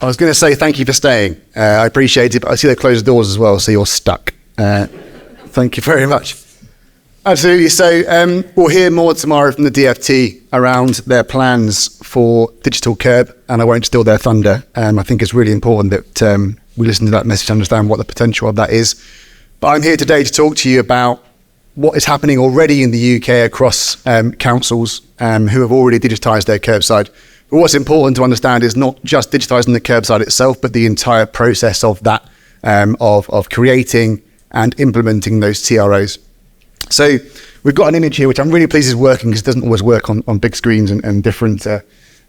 I was going to say thank you for staying. I appreciate it, but I see they closed the doors as well, so you're stuck. Thank you very much. Absolutely. So we'll hear more tomorrow from the DFT around their plans for digital curb, and I won't steal their thunder. I think it's really important that we listen to that message, understand what the potential of that is. But I'm here today to talk to you about what is happening already in the UK across councils who have already digitised their curbside. But what's important to understand is not just digitising the curbside itself, but the entire process of that, of creating and implementing those TROs. So we've got an image here, which I'm really pleased is working because it doesn't always work on big screens and different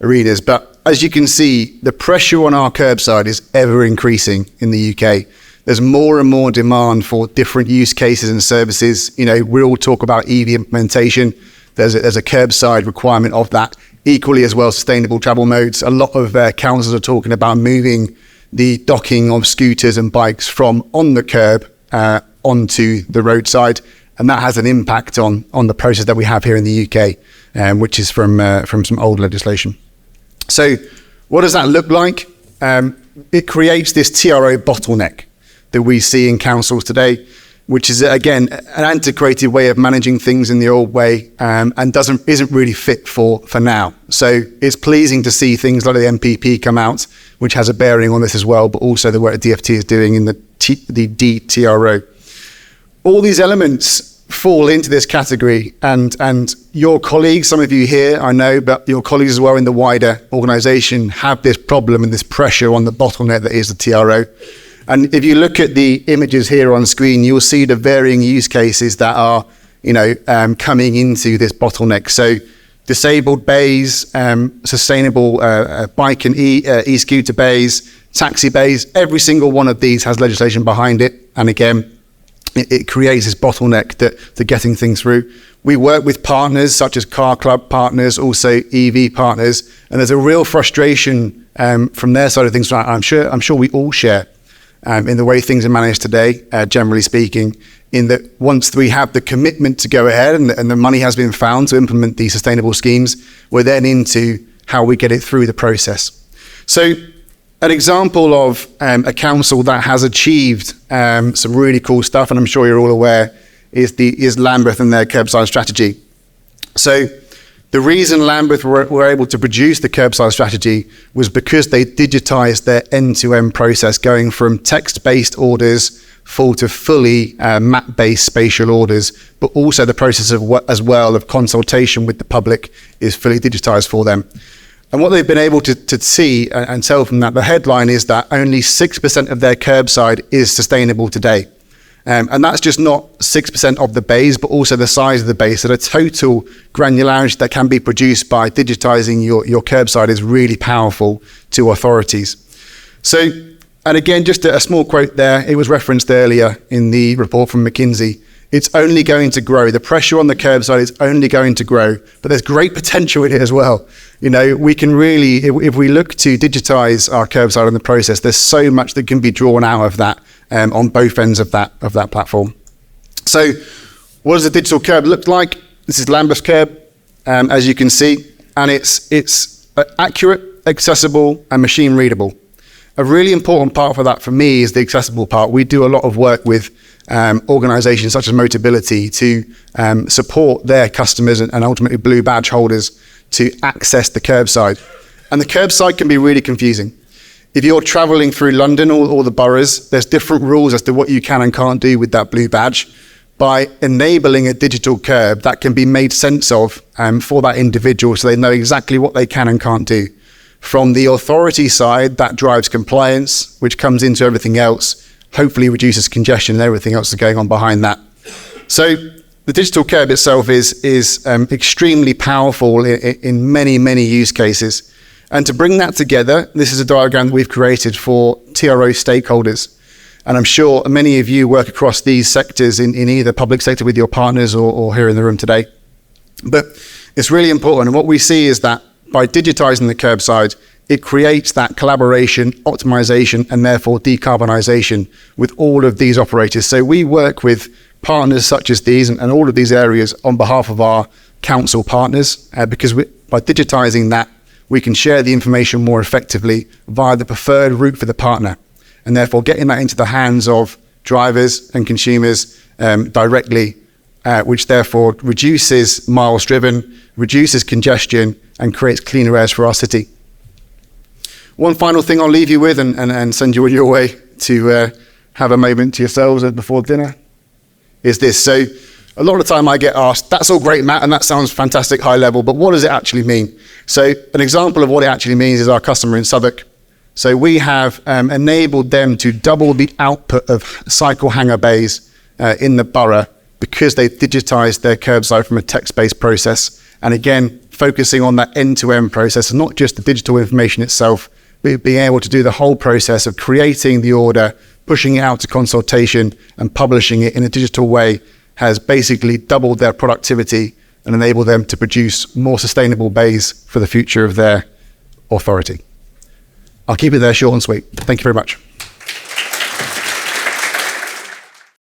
arenas. But as you can see, the pressure on our curbside is ever increasing in the UK. There's more and more demand for different use cases and services. You know, we all talk about EV implementation. There's a curbside requirement of that. Equally as well, sustainable travel modes. A lot of councils are talking about moving the docking of scooters and bikes from on the curb onto the roadside. And that has an impact on the process that we have here in the UK, which is from some old legislation. So what does that look like? It creates this TRO bottleneck that we see in councils today, which is, again, an antiquated way of managing things in the old way, and isn't really fit for now. So it's pleasing to see things like the MPP come out, which has a bearing on this as well, but also the work the DFT is doing in the DTRO. All these elements fall into this category, and your colleagues, some of you here, I know, but your colleagues as well in the wider organisation have this problem and this pressure on the bottleneck that is the TRO. And if you look at the images here on screen, you'll see the varying use cases that are, coming into this bottleneck. So disabled bays, sustainable bike and e-scooter bays, taxi bays, every single one of these has legislation behind it. And again, it creates this bottleneck to getting things through. We work with partners such as car club partners, also EV partners, and there's a real frustration from their side of things. I'm sure we all share in the way things are managed today, generally speaking, in that once we have the commitment to go ahead and the money has been found to implement these sustainable schemes, we're then into how we get it through the process. So an example of a council that has achieved some really cool stuff, and I'm sure you're all aware, is Lambeth and their curbside strategy. So the reason Lambeth were able to produce the curbside strategy was because they digitized their end-to-end process, going from text-based orders to fully map-based spatial orders, but also the process as well of consultation with the public is fully digitized for them. And what they've been able to see and tell from that, the headline is that only 6% of their curbside is sustainable today. And that's just not 6% of the bays, but also the size of the base. So the total granularity that can be produced by digitizing your curbside is really powerful to authorities. So, and again, just a small quote there. It was referenced earlier in the report from McKinsey. It's only going to grow. The pressure on the curbside is only going to grow, but there's great potential in it as well. You know, we can really, if we look to digitize our curbside in the process, there's so much that can be drawn out of that on both ends of that platform. So what does the digital curb look like? This is Lambeth's curb, as you can see, and it's accurate, accessible, and machine readable. A really important part for that for me is the accessible part. We do a lot of work with organizations such as Motability to support their customers and ultimately blue badge holders to access the curbside. And the curbside can be really confusing. If you're traveling through London or the boroughs, there's different rules as to what you can and can't do with that blue badge. By enabling a digital curb, that can be made sense of for that individual so they know exactly what they can and can't do. From the authority side, that drives compliance, which comes into everything else, hopefully reduces congestion and everything else that's going on behind that. So the digital curb itself is extremely powerful in many, many use cases. And to bring that together, this is a diagram that we've created for TRO stakeholders. And I'm sure many of you work across these sectors in either public sector with your partners or here in the room today. But it's really important. And what we see is that by digitizing the curbside, it creates that collaboration, optimization, and therefore decarbonisation with all of these operators. So we work with partners such as these and all of these areas on behalf of our council partners, because by digitizing that, we can share the information more effectively via the preferred route for the partner, and therefore getting that into the hands of drivers and consumers directly, which therefore reduces miles driven, reduces congestion, and creates cleaner airs for our city. One final thing I'll leave you with and send you on your way to have a moment to yourselves before dinner is this. So a lot of the time I get asked, that's all great, Matt, and that sounds fantastic high level, but what does it actually mean? So an example of what it actually means is our customer in Southwark. So we have enabled them to double the output of cycle hanger bays in the borough because they've digitized their curbside from a text-based process. And again, focusing on that end-to-end process, not just the digital information itself, but being able to do the whole process of creating the order, pushing it out to consultation and publishing it in a digital way has basically doubled their productivity and enabled them to produce more sustainable bays for the future of their authority. I'll keep it there short and sweet. Thank you very much.